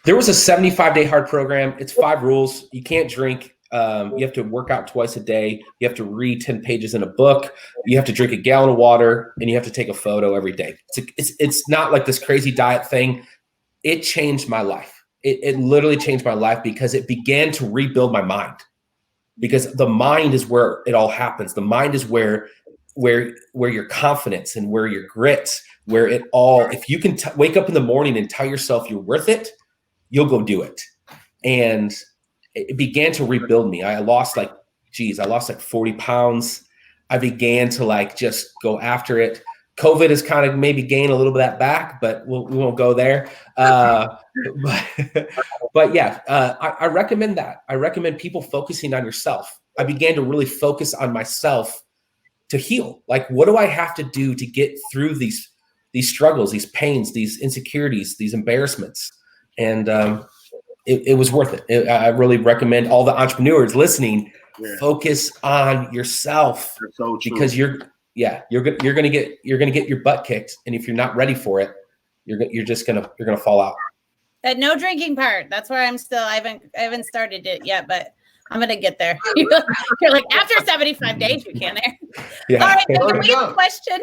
There was a 75-day hard program. It's 5 rules. You can't drink. You have to work out twice a day. You have to read 10 pages in a book. You have to drink a gallon of water, and you have to take a photo every day. It's not like this crazy diet thing. It changed my life. It literally changed my life because it began to rebuild my mind. Because the mind is where it all happens. The mind is where your confidence and where your grit, where it all, if you can wake up in the morning and tell yourself you're worth it, you'll go do it. And it began to rebuild me. I lost like 40 pounds. I began to just go after it. COVID has kind of maybe gained a little bit of that back, but we won't go there. But yeah, I recommend that. I recommend people focusing on yourself. I began to really focus on myself to heal. Like, what do I have to do to get through these struggles, these pains, these insecurities, these embarrassments? And it was worth it. I really recommend all the entrepreneurs listening, focus on yourself. So because you're gonna get your butt kicked, and if you're not ready for it, you're gonna fall out. That no drinking part. That's where I'm still. I haven't started it yet, but I'm gonna get there. You're like, after 75 days, you can there. Yeah. All right, Megan, we have a question.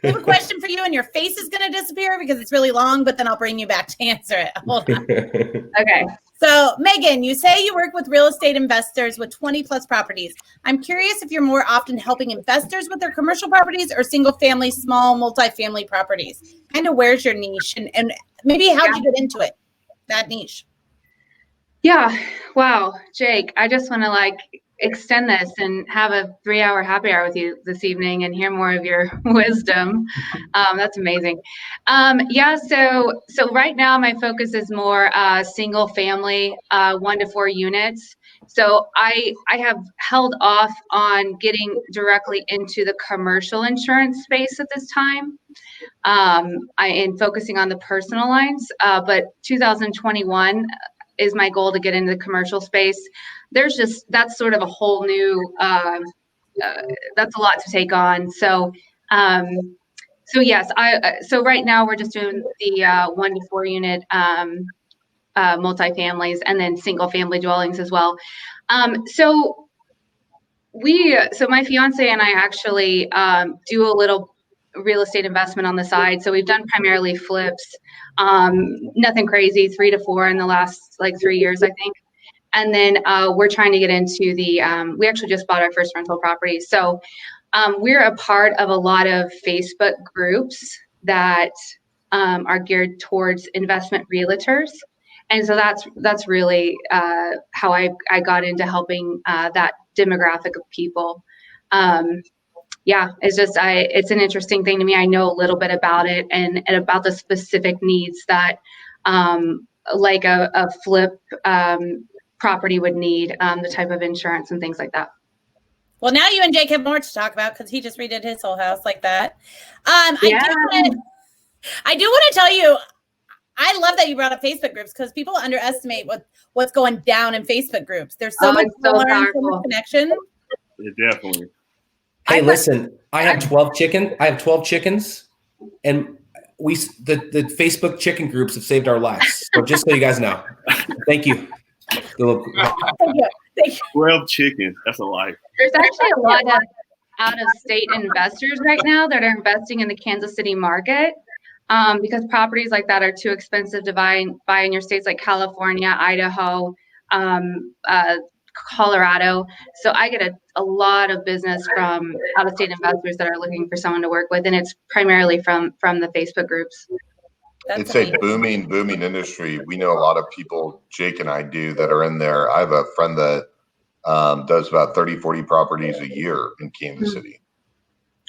We have a question for you, and your face is gonna disappear because it's really long, but then I'll bring you back to answer it. Hold on. Okay. So, Megan, you say you work with real estate investors with 20 plus properties. I'm curious if you're more often helping investors with their commercial properties or single family, small multifamily properties. Kind of where's your niche, and maybe how'd you get into it, that niche? Yeah. Wow. Jake, I just want to extend this and have a 3-hour happy hour with you this evening and hear more of your wisdom. That's amazing. Yeah. So right now my focus is more single family, 1 to 4 units. So I have held off on getting directly into the commercial insurance space at this time. I am focusing on the personal lines, but 2021 is my goal to get into the commercial space. That's sort of a whole new, that's a lot to take on. So yes, so right now we're just doing the 1 to 4 unit multifamilies and then single family dwellings as well. So my fiance and I actually do a little real estate investment on the side. So we've done primarily flips, nothing crazy, 3 to 4 in the last 3 years, I think. And then we're trying to get into we actually just bought our first rental property. So we're a part of a lot of Facebook groups that are geared towards investment realtors. And so that's really how I got into helping that demographic of people. Yeah, it's an interesting thing to me. I know a little bit about it and about the specific needs that a flip property would need, the type of insurance and things like that. Well, now you and Jake have more to talk about because he just redid his whole house like that. I do want to tell you, I love that you brought up Facebook groups because people underestimate what's going down in Facebook groups. There's so much to learn, so much connection. Yeah, definitely. Hey, listen, I have 12 chickens, and the Facebook chicken groups have saved our lives. So just so you guys know, thank you. Thank you. 12 chickens. That's a life. There's actually a lot of out-of-state investors right now that are investing in the Kansas City market because properties like that are too expensive to buy in your states like California, Idaho, Colorado. So I get a lot of business from out-of-state investors that are looking for someone to work with, and it's primarily from the Facebook groups. It's a booming industry. We know a lot of people, Jake and I do, that are in there. I have a friend that does about 30, 40 properties a year in Kansas City.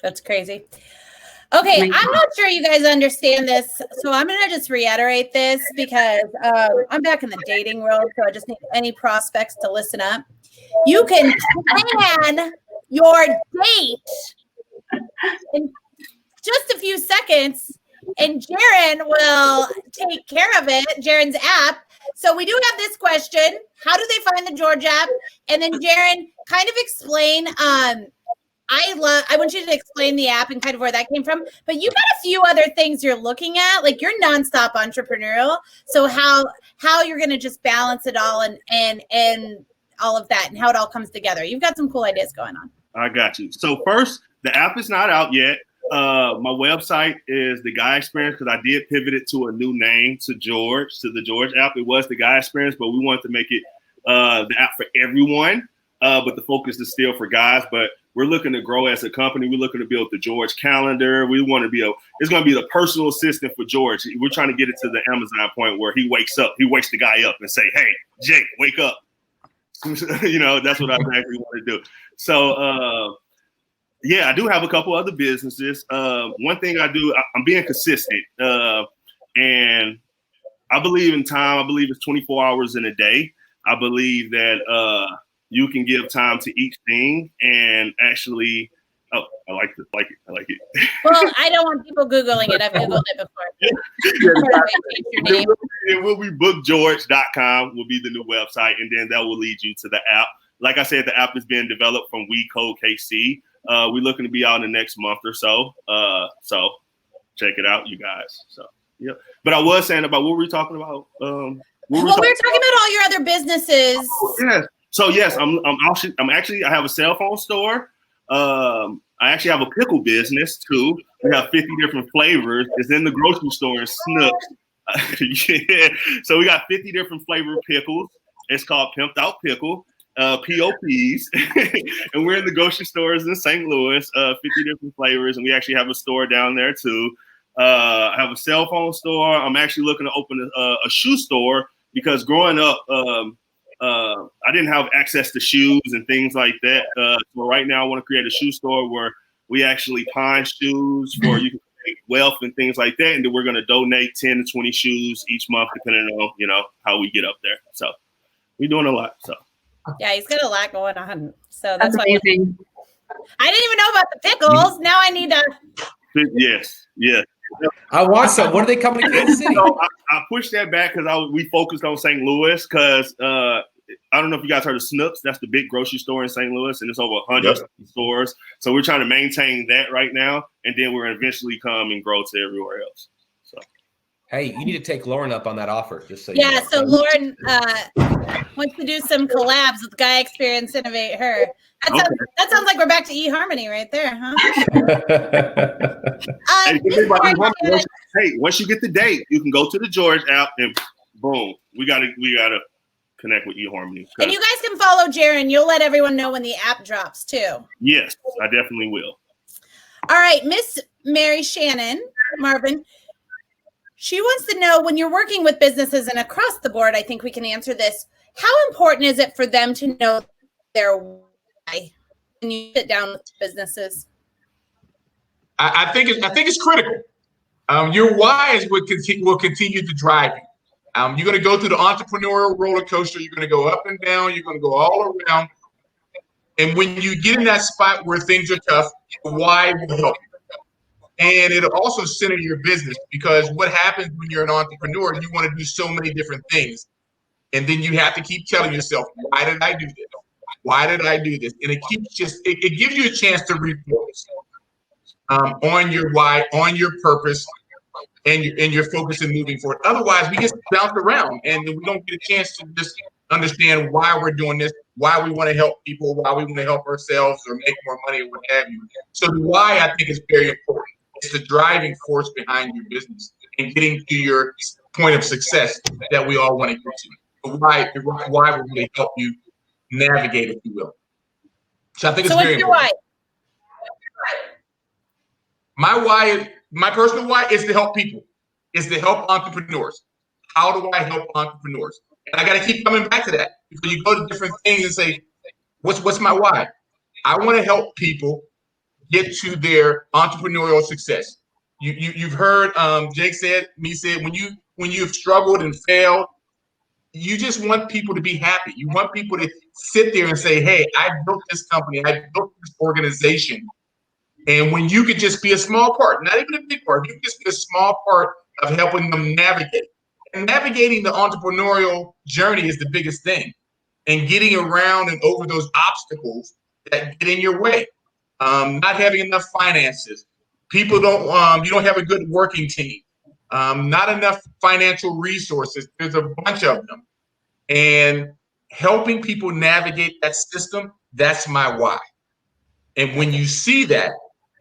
That's crazy. Okay, I'm not sure you guys understand this, so I'm going to just reiterate this because I'm back in the dating world, so I just need any prospects to listen up. You can plan your date in just a few seconds, and Jerren will take care of it, Jerren's app. So we do have this question. How do they find the George app? And then Jerren, kind of explain, I want you to explain the app and kind of where that came from, but you got a few other things you're looking at, like you're nonstop entrepreneurial. So how you're going to just balance it all and all of that and how it all comes together. You've got some cool ideas going on. I got you. So first, the app is not out yet. My website is The Guy Experience because I did pivot it to a new name to the George app. It was The Guy Experience, but we wanted to make it the app for everyone. But the focus is still for guys. But we're looking to grow as a company. We're looking to build the George calendar. We want to be it's going to be the personal assistant for George. We're trying to get it to the Amazon point where he wakes the guy up and say, "Hey, Jake, wake up." That's what I actually want to do. So, yeah, I do have a couple other businesses. One thing I do, I'm being consistent. And I believe in time. I believe it's 24 hours in a day. I believe that you can give time to each thing and actually, I like it. Well, I don't want people Googling it. I've Googled it before. It will be bookgeorge.com will be the new website. And then that will lead you to the app. Like I said, the app is being developed from We Code KC. We're looking to be out in the next month or so. So check it out, you guys. So, yeah. But I was saying about what were we talking about? We were talking about all your other businesses. Yeah. So yes, I have a cell phone store. I actually have a pickle business too. We have 50 different flavors. It's in the grocery store in Snooks. Yeah. So we got 50 different flavored pickles. It's called Pimped Out Pickle. POPs, and we're in the grocery stores in St. Louis, 50 different flavors, and we actually have a store down there too. I have a cell phone store. I'm actually looking to open a shoe store because growing up, I didn't have access to shoes and things like that. So right now I want to create a shoe store where we actually pawn shoes for you can make wealth and things like that, and then we're going to donate 10 to 20 shoes each month depending on, how we get up there. So we're doing a lot, so. Yeah, he's got a lot going on. So That's amazing. I didn't even know about the pickles. Now I need to. Yes. I want some. When are they coming to Kansas City? So I pushed that back because we focused on St. Louis because I don't know if you guys heard of Snooks. That's the big grocery store in St. Louis, and it's over 100 stores. So we're trying to maintain that right now, and then we're eventually come and grow to everywhere else. So. Hey, you need to take Lauren up on that offer, just so Yeah, you know. so Lauren wants to do some collabs with Guy Experience Innovate Her. That sounds like we're back to eHarmony right there, huh? Once you get the date, you can go to the George app and boom, we gotta connect with eHarmony. And you guys can follow Jerren. You'll let everyone know when the app drops too. Yes, I definitely will. All right, Miss Mary Shannon, Marvin. She wants to know when you're working with businesses and across the board, I think we can answer this. How important is it for them to know their why when you sit down with businesses? I think it's critical. Your why is what will continue to drive you. You're going to go through the entrepreneurial roller coaster. You're going to go up and down. You're going to go all around. And when you get in that spot where things are tough, why will help you. And it'll also center your business, because what happens when you're an entrepreneur, you want to do so many different things. And then you have to keep telling yourself, why did I do this? Why did I do this? And it keeps it gives you a chance to refocus on your why, on your purpose, and your focus in moving forward. Otherwise, we just bounce around and we don't get a chance to just understand why we're doing this, why we want to help people, why we want to help ourselves or make more money or what have you. So the why, I think, is very important. It's the driving force behind your business and getting to your point of success that we all want to get to. The why will really help you navigate, if you will. So I think it's very important. My personal why is to help people, is to help entrepreneurs. How do I help entrepreneurs? And I got to keep coming back to that, because you go to different things and say, what's my why? I want to help people get to their entrepreneurial success. You've heard Jake said, when you've struggled and failed, you just want people to be happy. You want people to sit there and say, hey, I built this company, I built this organization. And when you could just be a small part, not even a big part, you can just be a small part of helping them navigate. And navigating the entrepreneurial journey is the biggest thing. And getting around and over those obstacles that get in your way. Not having enough finances. People you don't have a good working team. Not enough financial resources. There's a bunch of them. And helping people navigate that system, that's my why. And when you see that,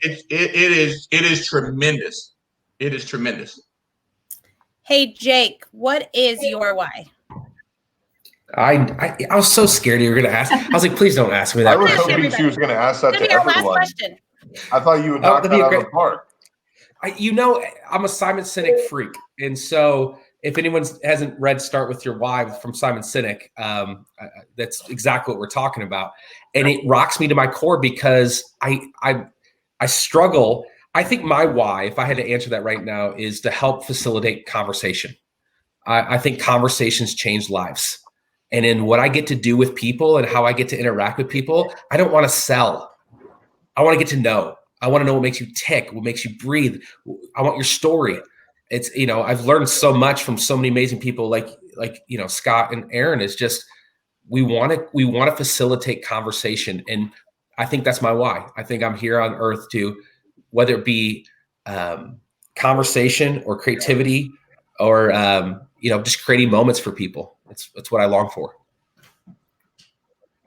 it is tremendous. It is tremendous. Hey, Jake, what is your why? I was so scared you were going to ask. I was like, please don't ask me that. I was hoping she was going to ask that to everyone. Last question. I thought you would knock that out of the park. I'm a Simon Sinek freak. And so if anyone hasn't read Start With Your Why from Simon Sinek, that's exactly what we're talking about. And it rocks me to my core, because I struggle. I think my why, if I had to answer that right now, is to help facilitate conversation. I think conversations change lives. And in what I get to do with people and how I get to interact with people, I don't want to sell. I want to get to know. I want to know what makes you tick, what makes you breathe. I want your story. It's, I've learned so much from so many amazing people like Scott and Aaron. Is just, we want to facilitate conversation. And I think that's my why. I think I'm here on earth to, whether it be conversation or creativity or, just creating moments for people. It's what I long for.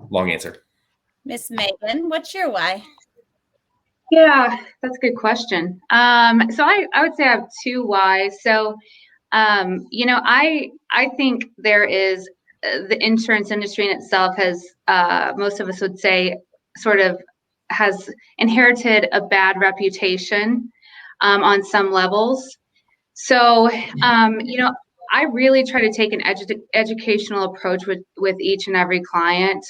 Long answer. Miss Megan, what's your why? Yeah, that's a good question. So I would say I have two whys. So, I think there is the insurance industry in itself has, most of us would say, sort of has inherited a bad reputation on some levels. So, I really try to take an educational approach with each and every client,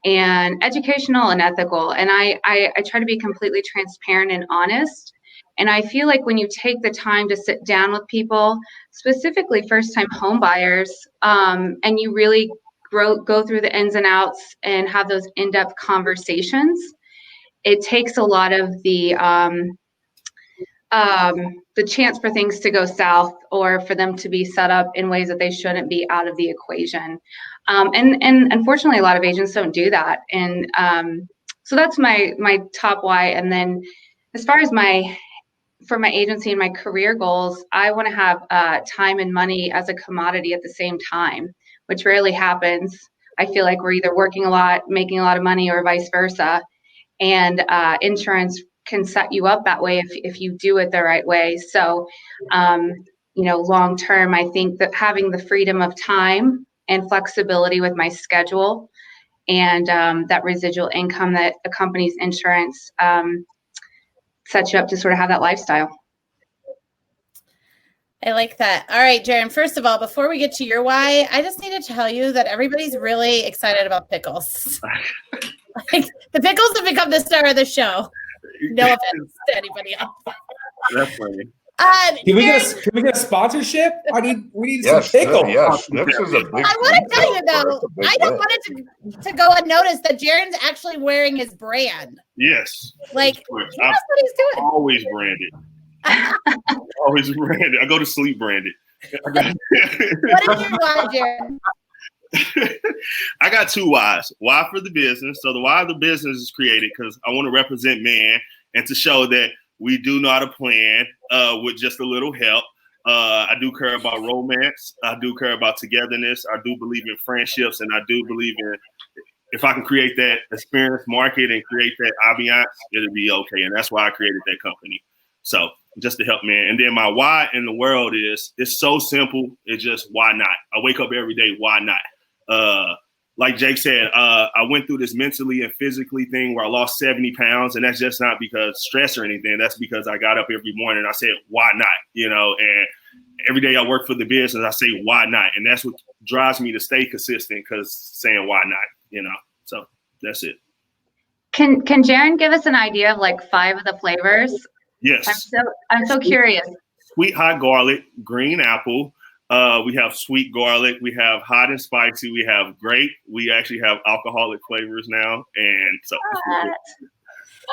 and educational and ethical. And I try to be completely transparent and honest. And I feel like when you take the time to sit down with people, specifically first-time home buyers, and you really go through the ins and outs and have those in-depth conversations, it takes a lot of the chance for things to go south or for them to be set up in ways that they shouldn't be out of the equation. And unfortunately, a lot of agents don't do that. And so that's my top why. And then as far as for my agency and my career goals, I want to have time and money as a commodity at the same time, which rarely happens. I feel like we're either working a lot, making a lot of money, or vice versa. And insurance can set you up that way if you do it the right way. So, long term, I think that having the freedom of time and flexibility with my schedule and that residual income that accompanies insurance sets you up to sort of have that lifestyle. I like that. All right, Jerren, first of all, before we get to your why, I just need to tell you that everybody's really excited about pickles. Like, the pickles have become the star of the show. No offense to anybody else. That's funny. Can we get a sponsorship? We need some Yes, pickle. yes. Schnips is a big. I want to tell you though, I don't want it to go unnoticed that Jerren's actually wearing his brand. Yes. Like, he knows what he's doing. Always branded. Always branded. I go to sleep branded. What is your why, Jerren? I got 2 whys. Why for the business. So the why of the business is created because I want to represent man and to show that we do know how to plan with just a little help. I do care about romance. I do care about togetherness. I do believe in friendships, and I do believe in if I can create that experience market and create that ambiance, it'll be okay. And that's why I created that company. So just to help man. And then my why in the world is it's so simple. It's just why not? I wake up every day. Why not? Like Jake said, I went through this mentally and physically thing where I lost 70 pounds. And that's just not because stress or anything. That's because I got up every morning and I said, why not? And every day I work for the business, I say, why not? And that's what drives me to stay consistent because saying why not, So that's it. Can Jerren give us an idea of like 5 of the flavors? Yes. I'm so curious. Sweet hot garlic, green apple. We have sweet garlic. We have hot and spicy. We have grape. We actually have alcoholic flavors now. And so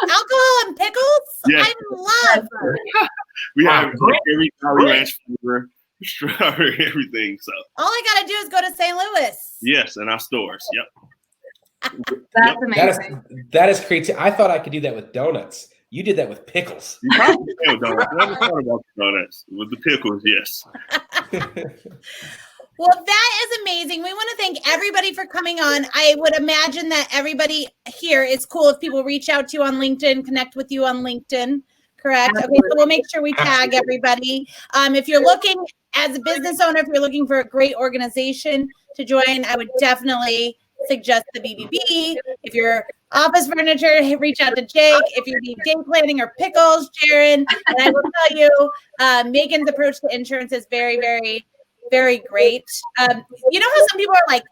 Alcohol and pickles? Yes. I love. we have every Jolly Ranch flavor, strawberry, everything. So all I gotta do is go to St. Louis. yes, in our stores. Yep. That's amazing. That is creative. I thought I could do that with donuts. You did that with pickles. You probably can with donuts. I never thought about donuts. With the pickles, yes. Well, that is amazing. We want to thank everybody for coming on. I would imagine that everybody here is cool if people reach out to you on LinkedIn, connect with you on LinkedIn, correct? Okay, so we'll make sure we tag everybody. If you're looking as a business owner, if you're looking for a great organization to join, I would definitely suggest the BBB. If you're office furniture, reach out to Jake. If you need day planning or pickles, Jerren. And I will tell you, Megan's approach to insurance is very, very, very great. You know how some people are like,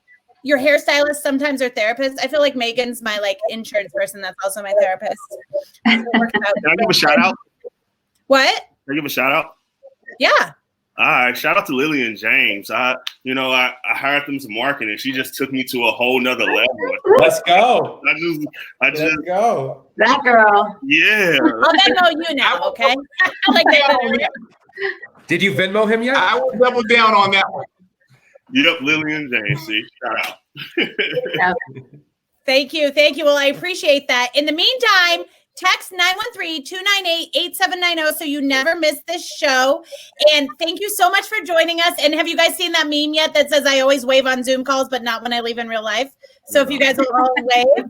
your hairstylist sometimes are therapists? I feel like Megan's my like insurance person that's also my therapist. Can I give a shout out? What? Can I give a shout out? Yeah. All right, shout out to Lily and James. I hired them to market, and she just took me to a whole nother level. Let's go. I just Let's go. That girl. Yeah. I'll Venmo you now, okay? I like that. Did you Venmo him yet? I will double down on that one. Yep, Lily and James. See, shout out. Thank you. Thank you. Well, I appreciate that. In the meantime, text 913-298-8790 so you never miss this show. And thank you so much for joining us. And have you guys seen that meme yet that says I always wave on Zoom calls, but not when I leave in real life? So if you guys will all wave.